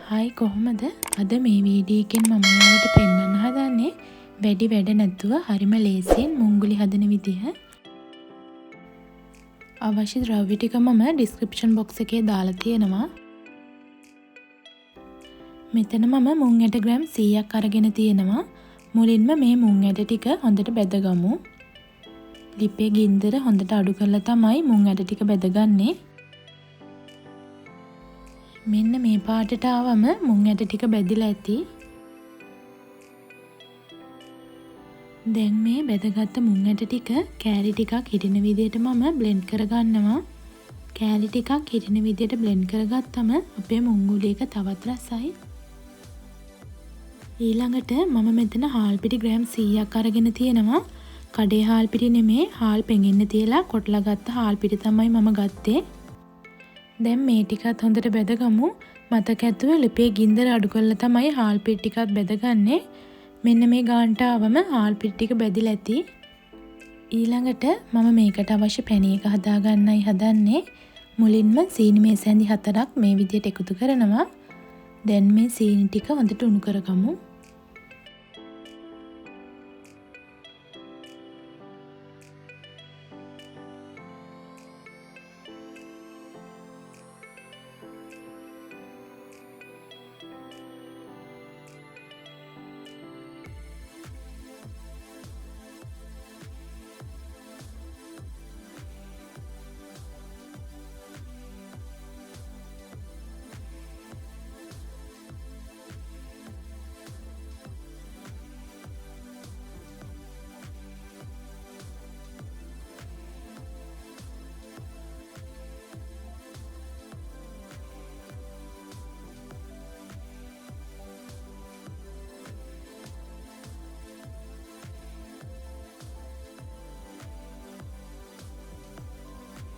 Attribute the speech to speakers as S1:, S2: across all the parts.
S1: Hi කොහොමද? අද මේ වීඩියෝ එකෙන් මම ඔයාලට පෙන්වන්න හදන්නේ වැඩි වැඩ නැතුව හරිම ලේසියෙන් මුංගුලි හදන විදිහ. අවශ්‍ය ද්‍රව්‍ය ටික මම ඩිස්ක්‍රිප්ෂන් බොක්ස් එකේ දාලා තියෙනවා. මෙතන මම මුං ඇට ග්‍රෑම් 100ක් අරගෙන තියෙනවා. මුලින්ම මේ මුං ඇට ටික හොඳට බෙදගමු. ලිපේ ගින්දර හොඳට අඩු කරලා තමයි මුං ඇට ටික බෙදගන්නේ. මෙන්න මේ පාටට ආවම මුං ඇට ටික බැදිලා ඇති. දැන් මේ බෙදගත්ත මුං ඇට ටික කෑලි ටිකක් හිටින විදිහට මම බ්ලෙන්ඩ් කරගන්නවා. කෑලි ටිකක් හිටින විදිහට බ්ලෙන්ඩ් කරගත්තම අපේ මුංගුලි එක තවත් රසයි. ඊළඟට මම මෙතන හාල් පිටි ග්‍රෑම් 100ක් අරගෙන තියෙනවා. කඩේ හාල් පිටි නෙමේ, හාල් පෙඟෙන්න තියලා කොටලා ගත්ත හාල් පිටි තමයි මම ගත්තේ. දැන් මේ ටිකත් හොඳට බෙදගමු. මතක ඇතුව ලිපේ ගින්දර අඩු කරලා තමයි හාල් පිටි ටිකත් බෙදගන්නේ. මෙන්න මේ ගානට ආවම හාල් පිටි ටික බෙදිලා ඇති. ඊළඟට මම මේකට අවශ්‍ය පැණි එක හදාගන්නයි හදන්නේ. මුලින්ම සීනි මේස් හැඳි 4ක් මේ විදිහට එකතු කරනවා. දැන් මේ සීනි ටික හොඳට උණු කරගමු.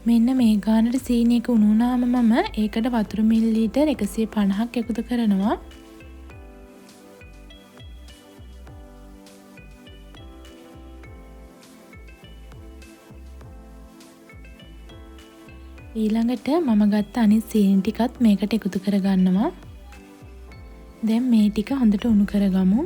S1: මෙන්න මේ ගානට සීනි එක උණු වුණාම මම ඒකට වතුර මිලිලීටර් 150ක් එකතු කරනවා. ඊළඟට මම ගත්ත අනිත් සීනි ටිකත් මේකට එකතු කරගන්නවා. දැන් මේ ටික හොඳට උණු කරගමු.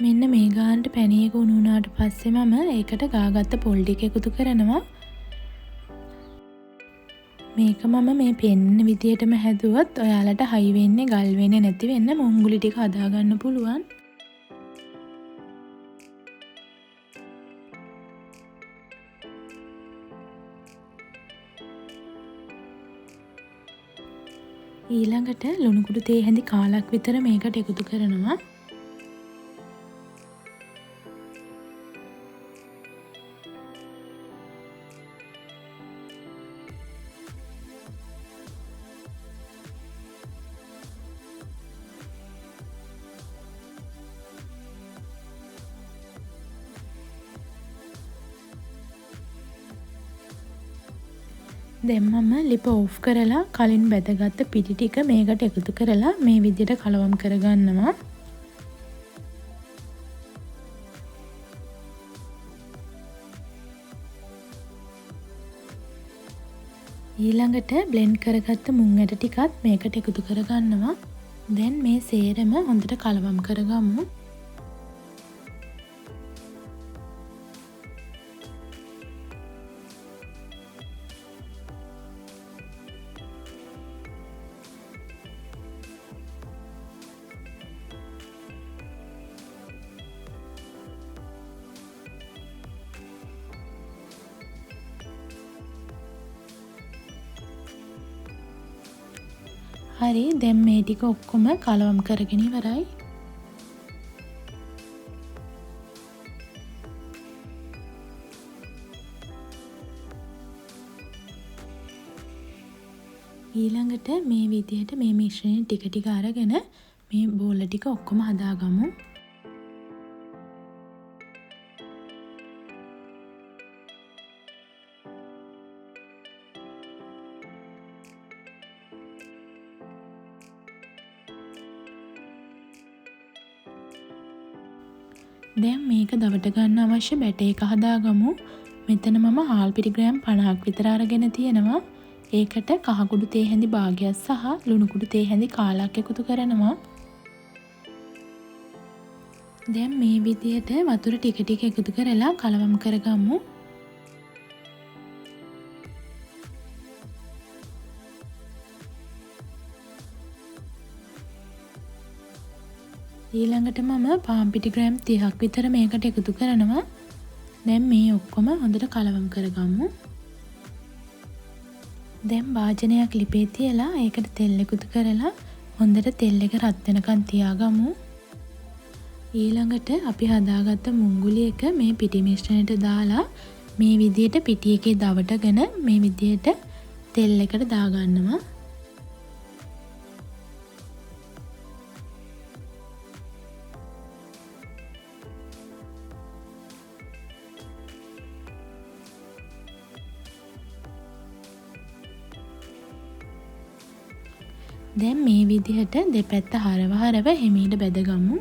S1: මෙන්න මේ ගානට පැණි එක උණු වුණාට පස්සේ මම ඒකට ගාගත්ත පොල් ටික එකතු කරනවා. මේක මම මේ පෙන්නන විදියටම හැදුවොත් ඔයාලට හයි වෙන්නේ ගල් වෙන්නේ නැති වෙන්න මුංගුලි ටික හදා ගන්න පුළුවන්. ඊළඟට ලුණු කුඩු තේ හැඳි කාලක් විතර මේකට එකතු කරනවා. දැන් මම ලිප ඕෆ් කරලා කලින් බැදගත්ත පිටි ටික මේකට එකතු කරලා මේ විදිහට කලවම් කරගන්නවා. ඊළඟට බ්ලෙන්ඩ් කරගත්ත මුං ඇට ටිකත් මේකට එකතු කරගන්නවා. දැන් මේ සේරම හොඳට කලවම් කරගමු. හරි දැන් මේ ටික ඔක්කොම කලවම් කරගෙන ඉවරයි. ඊළඟට මේ විදිහට මේ මිශ්‍රණය ටික ටික අරගෙන මේ බෝල ටික ඔක්කොම හදාගමු. දැන් මේක දවට ගන්න අවශ්‍ය බැටර් එක හදාගමු. මෙතන මම හාල් පිටි ග්‍රෑම් 50ක් විතර අරගෙන තියෙනවා. ඒකට කහකුඩු තේ හැඳි භාගයක් සහ ලුණු කුඩු තේ හැඳි කාලක් එකතු කරනවා. දැන් මේ විදිහට වතුර ටික ටික එකතු කරලා කලවම් කරගමු. ඊළඟට මම පාන් පිටි ග්‍රෑම් 30ක් විතර මේකට එකතු කරනවා. දැන් මේ ඔක්කොම හොඳට කලවම් කරගමු. දැන් වාජනයක් ලිපේ තියලා ඒකට තෙල් එකතු කරලා හොඳට තෙල් එක රත් වෙනකන් තියාගමු. ඊළඟට අපි හදාගත්ත මුංගුලි එක මේ පිටි මිශ්‍රණයට දාලා මේ විදිහට පිටි එකේ දවටගෙන මේ විදිහට තෙල් එකට දාගන්නවා. දැන් මේ විදිහට දෙපැත්ත හරව හරව හිමීට බෙදගමු.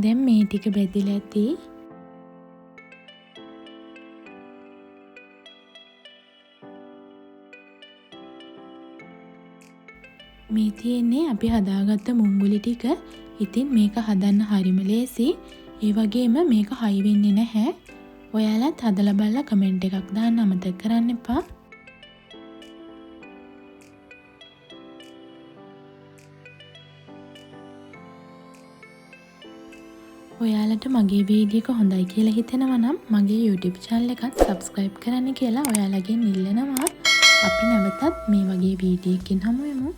S1: දැන් මේ ටික බෙදිලා ඇති. මේ තියෙන්නේ අපි හදාගත්ත මුංගුලි ටික. ඉතින් මේක හදන්න හරිම ලේසි. ඒ වගේම මේක හයි වෙන්නේ නැහැ. ඔයාලත් හදලා බලලා කමෙන්ට් එකක් දාන්න අමතක කරන්න එපා. ඔයාලට මගේ වීඩියෝ එක හොඳයි කියලා හිතෙනවා නම් මගේ YouTube channel එකත් subscribe කරන්න කියලා ඔයාලගෙන් ඉල්ලනවා. අපි නැවතත් මේ වගේ වීඩියෝ එකකින් හමු වෙමු.